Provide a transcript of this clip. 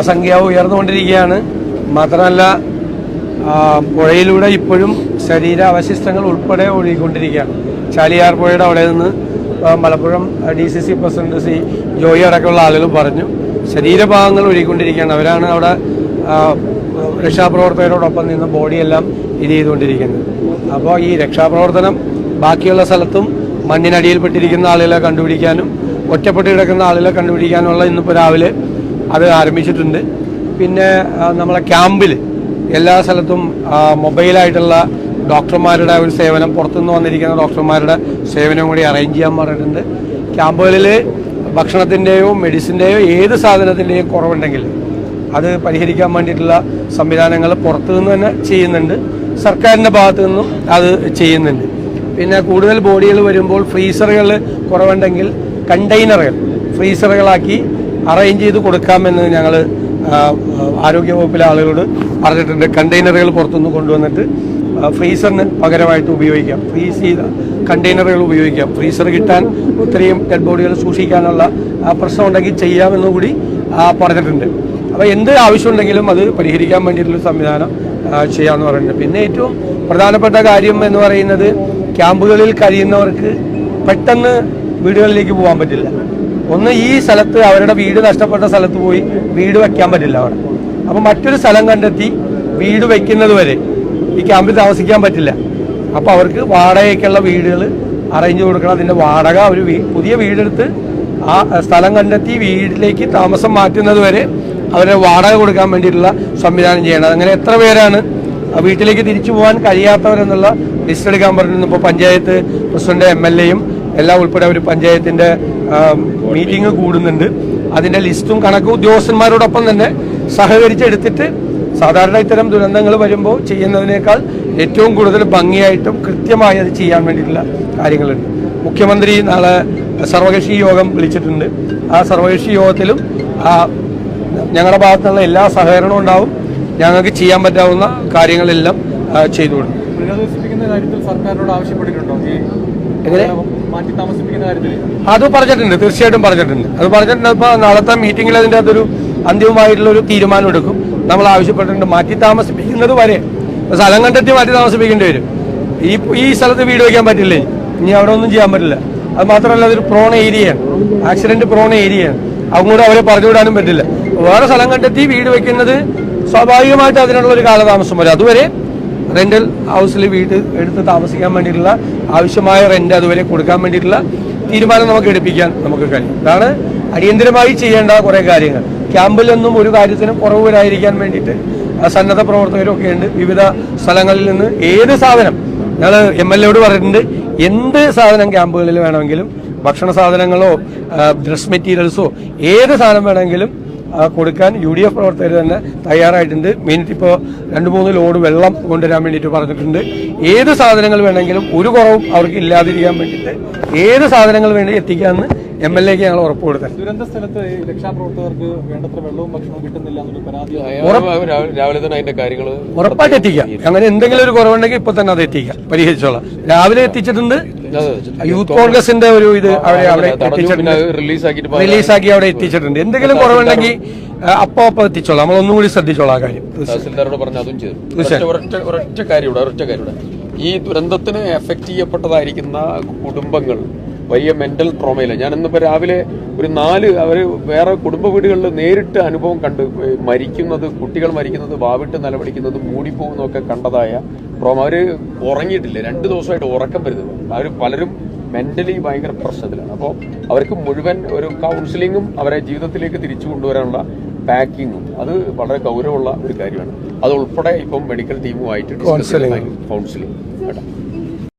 സംഖ്യ ഉയർന്നുകൊണ്ടിരിക്കുകയാണ്. മാത്രമല്ല പുഴയിലൂടെ ഇപ്പോഴും ശരീരാവശിഷ്ടങ്ങൾ ഉൾപ്പെടെ ഒഴുകിക്കൊണ്ടിരിക്കുകയാണ്. ചാലിയാർ പുഴയുടെ അവിടെ നിന്ന് മലപ്പുറം DCC പ്രസിഡന്റ് ശ്രീ ജോയി അടക്കമുള്ള ആളുകൾ പറഞ്ഞു ശരീരഭാഗങ്ങൾ ഒഴുകിക്കൊണ്ടിരിക്കുകയാണ്. അവരാണ് അവിടെ രക്ഷാപ്രവർത്തകരോടൊപ്പം നിന്ന് ബോഡിയെല്ലാം ഇത് ചെയ്തുകൊണ്ടിരിക്കുന്നത്. അപ്പോൾ ഈ രക്ഷാപ്രവർത്തനം ബാക്കിയുള്ള സ്ഥലത്തും മണ്ണിനടിയിൽപ്പെട്ടിരിക്കുന്ന ആളുകളെ കണ്ടുപിടിക്കാനും ഒറ്റപ്പെട്ട് കിടക്കുന്ന ആളുകളെ കണ്ടുപിടിക്കാനുള്ള ഇന്നിപ്പോൾ രാവിലെ അത് ആരംഭിച്ചിട്ടുണ്ട്. പിന്നെ നമ്മളെ ക്യാമ്പിൽ എല്ലാ സ്ഥലത്തും മൊബൈലായിട്ടുള്ള ഡോക്ടർമാരുടെ ഒരു സേവനം, പുറത്തുനിന്ന് വന്നിരിക്കുന്ന ഡോക്ടർമാരുടെ സേവനം കൂടി അറേഞ്ച് ചെയ്യാൻ പറഞ്ഞിട്ടുണ്ട്. ക്യാമ്പുകളിൽ ഭക്ഷണത്തിൻ്റെയോ മെഡിസിൻ്റെയോ ഏത് സാധനത്തിൻ്റെയും കുറവുണ്ടെങ്കിൽ അത് പരിഹരിക്കാൻ വേണ്ടിയിട്ടുള്ള സംവിധാനങ്ങൾ പുറത്തുനിന്ന് തന്നെ ചെയ്യുന്നുണ്ട്. സർക്കാരിൻ്റെ ഭാഗത്തു നിന്നും അത് ചെയ്യുന്നുണ്ട്. പിന്നെ കൂടുതൽ ബോഡികൾ വരുമ്പോൾ ഫ്രീസറുകൾ കുറവുണ്ടെങ്കിൽ കണ്ടെയ്നറുകൾ ഫ്രീസറുകളാക്കി അറേഞ്ച് ചെയ്ത് കൊടുക്കാമെന്ന് ഞങ്ങൾ ആരോഗ്യവകുപ്പിലെ ആളുകളോട് പറഞ്ഞിട്ടുണ്ട്. കണ്ടെയ്നറുകൾ പുറത്തുനിന്ന് കൊണ്ടുവന്നിട്ട് ഫ്രീസറിന് പകരമായിട്ട് ഉപയോഗിക്കാം. ഫ്രീസ് ചെയ്ത കണ്ടെയ്നറുകൾ ഉപയോഗിക്കാം. ഫ്രീസർ കിട്ടാൻ ഇത്രയും ഡെഡ് ബോഡികൾ സൂക്ഷിക്കാനുള്ള പ്രശ്നം ഉണ്ടെങ്കിൽ ചെയ്യാമെന്ന് കൂടി പറഞ്ഞിട്ടുണ്ട്. അപ്പോൾ എന്ത് ആവശ്യമുണ്ടെങ്കിലും അത് പരിഹരിക്കാൻ വേണ്ടിയിട്ടുള്ള സംവിധാനം ചെയ്യാമെന്ന് പറഞ്ഞിട്ടുണ്ട്. പിന്നെ ഏറ്റവും പ്രധാനപ്പെട്ട കാര്യം എന്ന് പറയുന്നത് ക്യാമ്പുകളിൽ കഴിയുന്നവർക്ക് പെട്ടെന്ന് വീടുകളിലേക്ക് പോകാൻ പറ്റില്ല. ഒന്ന്, ഈ സ്ഥലത്ത് അവരുടെ വീട് നഷ്ടപ്പെട്ട സ്ഥലത്ത് പോയി വീട് വയ്ക്കാൻ പറ്റില്ല അവിടെ. അപ്പം മറ്റൊരു സ്ഥലം കണ്ടെത്തി വീട് വയ്ക്കുന്നത് വരെ ഈ ക്യാമ്പിൽ താമസിക്കാൻ പറ്റില്ല. അപ്പോൾ അവർക്ക് വാടകയ്ക്കുള്ള വീടുകൾ അറേഞ്ച് കൊടുക്കണം. അതിൻ്റെ വാടക അവർ പുതിയ വീടെടുത്ത് ആ സ്ഥലം കണ്ടെത്തി വീട്ടിലേക്ക് താമസം മാറ്റുന്നത് വരെ അവരെ വാടക കൊടുക്കാൻ വേണ്ടിയിട്ടുള്ള സംവിധാനം ചെയ്യണം. അങ്ങനെ എത്ര പേരാണ് വീട്ടിലേക്ക് തിരിച്ചു പോകാൻ കഴിയാത്തവരെന്നുള്ള ലിസ്റ്റ് എടുക്കാൻ പറഞ്ഞിരുന്നു. ഇപ്പോൾ പഞ്ചായത്ത് പ്രസിഡന്റ് MLAയും എല്ലാം ഉൾപ്പെടെ ഒരു പഞ്ചായത്തിൻ്റെ മീറ്റിംഗ് കൂടുന്നുണ്ട്. അതിൻ്റെ ലിസ്റ്റും കണക്കും ഉദ്യോഗസ്ഥന്മാരോടൊപ്പം തന്നെ സഹകരിച്ചെടുത്തിട്ട് സാധാരണ ഇത്തരം ദുരന്തങ്ങൾ വരുമ്പോൾ ചെയ്യുന്നതിനേക്കാൾ ഏറ്റവും കൂടുതൽ ഭംഗിയായിട്ടും കൃത്യമായി അത് ചെയ്യാൻ വേണ്ടിയിട്ടുള്ള കാര്യങ്ങളുണ്ട്. മുഖ്യമന്ത്രി നാളെ സർവകക്ഷി യോഗം വിളിച്ചിട്ടുണ്ട്. ആ സർവകക്ഷി യോഗത്തിലും ഞങ്ങളുടെ ഭാഗത്തുനിന്നുള്ള എല്ലാ സഹകരണവും ഉണ്ടാവും. ഞങ്ങൾക്ക് ചെയ്യാൻ പറ്റാവുന്ന കാര്യങ്ങളെല്ലാം ചെയ്തു കൊടുക്കും. അത് പറഞ്ഞിട്ടുണ്ട്, തീർച്ചയായിട്ടും പറഞ്ഞിട്ടുണ്ട്. അത് പറഞ്ഞിട്ടുണ്ട്. ഇപ്പോൾ നാളത്തെ മീറ്റിംഗിൽ അതിൻ്റെ അതൊരു അന്തിമമായിട്ടുള്ള ഒരു തീരുമാനം എടുക്കും. നമ്മൾ ആവശ്യപ്പെട്ടിട്ടുണ്ട് മാറ്റി താമസിപ്പിക്കുന്നത് വരെ. സ്ഥലം കണ്ടെത്തി മാറ്റി താമസിപ്പിക്കേണ്ടി വരും. ഈ സ്ഥലത്ത് വീട് വയ്ക്കാൻ പറ്റില്ലേ, ഇനി അവിടെ ഒന്നും ചെയ്യാൻ പറ്റില്ല. അത് മാത്രമല്ല അതൊരു പ്രോൺ ഏരിയയാണ്, ആക്സിഡന്റ് പ്രോൺ ഏരിയയാണ്. അതുകൊണ്ട് അവരെ പറഞ്ഞുവിടാനും പറ്റില്ല. വേറെ സ്ഥലം കണ്ടെത്തി വീട് വയ്ക്കുന്നത് സ്വാഭാവികമായിട്ട് അതിനുള്ള ഒരു കാലതാമസം വരും. അതുവരെ റെന്റൽ ഹൗസിൽ വീട് എടുത്ത് താമസിക്കാൻ വേണ്ടിയിട്ടുള്ള ആവശ്യമായ റെന്റ് അതുവരെ കൊടുക്കാൻ വേണ്ടിയിട്ടുള്ള തീരുമാനം നമുക്ക് എടുപ്പിക്കാൻ നമുക്ക് കഴിയും. ഇതാണ് അടിയന്തരമായി ചെയ്യേണ്ട കുറേ കാര്യങ്ങൾ. ക്യാമ്പിലൊന്നും ഒരു കാര്യത്തിനും കുറവ് വരാതിരിക്കാൻ വേണ്ടിയിട്ട് സന്നദ്ധ പ്രവർത്തകരൊക്കെ ഉണ്ട്. വിവിധ സ്ഥലങ്ങളിൽ നിന്ന് ഏത് സാധനം ഞങ്ങൾ MLAയോട് പറഞ്ഞിട്ടുണ്ട്. എന്ത് സാധനം ക്യാമ്പുകളിൽ വേണമെങ്കിലും, ഭക്ഷണ സാധനങ്ങളോ ഡ്രസ് മെറ്റീരിയൽസോ ഏത് സാധനം വേണമെങ്കിലും കൊടുക്കാൻ UDF പ്രവർത്തകർ തന്നെ തയ്യാറായിട്ടുണ്ട്. മെയിനായിട്ട് ഇപ്പോൾ 2-3 ലോഡ് വെള്ളം കൊണ്ടുവരാൻ വേണ്ടിയിട്ട് പറഞ്ഞിട്ടുണ്ട്. ഏത് സാധനങ്ങൾ വേണമെങ്കിലും ഒരു കുറവും അവർക്ക് ഇല്ലാതിരിക്കാൻ വേണ്ടിയിട്ട് ഏത് സാധനങ്ങൾ വേണ്ടി എത്തിക്കാമെന്ന് MLAക്ക് ഞങ്ങൾ ഉറപ്പ് കൊടുത്തത്. ദുരന്ത സ്ഥലത്ത് രക്ഷാപ്രവർത്തകർക്ക് വേണ്ടത്ര വെള്ളവും ഭക്ഷണവും കിട്ടുന്നില്ല എന്നൊരു പരാതി രാവിലെ തന്നെ അതിന്റെ കാര്യങ്ങൾ ഉറപ്പായിട്ട് എത്തിക്കാം. അങ്ങനെ എന്തെങ്കിലും ഒരു കുറവുണ്ടെങ്കിൽ ഇപ്പൊ തന്നെ അത് എത്തിക്കാം, പരിഹരിച്ചോളാം. രാവിലെ എത്തിച്ചിട്ടുണ്ട്. യൂത്ത് കോൺഗ്രസിന്റെ ഒരു ഇത് അവിടെ റിലീസാക്കി അവിടെ എത്തിച്ചിട്ടുണ്ട്. എന്തെങ്കിലും കുറവുണ്ടെങ്കിൽ അപ്പൊ എത്തിച്ചോളാം. നമ്മളൊന്നും കൂടി ശ്രദ്ധിച്ചോളാം ആ കാര്യം. തഹസിൽദാരോട് പറഞ്ഞ അതും ചെയ്തു. ഒരൊറ്റ കാര്യം, ഈ ദുരന്തത്തിന് എഫക്ട് ചെയ്യപ്പെട്ടതായിരിക്കുന്ന കുടുംബങ്ങൾ വലിയ മെന്റൽ ട്രോമയില്ല. ഞാൻ ഇന്നിപ്പോൾ രാവിലെ ഒരു 4 അവർ വേറെ കുടുംബ വീടുകളിൽ നേരിട്ട് അനുഭവം കണ്ട് മരിക്കുന്നത്, കുട്ടികൾ മരിക്കുന്നത്, വാവിട്ട് നിലവിളിക്കുന്നത്, മൂടിപ്പോകുന്നതൊക്കെ കണ്ടതായ ട്രോമ. അവർ ഉറങ്ങിയിട്ടില്ല, 2 ദിവസമായിട്ട് ഉറക്കം വരുന്നത്. അവർ പലരും മെന്റലി ഭയങ്കര പ്രശ്നത്തിലാണ്. അപ്പോൾ അവർക്ക് മുഴുവൻ ഒരു കൗൺസിലിങ്ങും അവരെ ജീവിതത്തിലേക്ക് തിരിച്ചു കൊണ്ടുവരാനുള്ള പാക്കിങ്ങും അത് വളരെ ഗൗരവമുള്ള ഒരു കാര്യമാണ്. അത് ഉൾപ്പെടെ ഇപ്പം മെഡിക്കൽ ടീമുമായിട്ട് കൗൺസിലിംഗ് കേട്ടോ.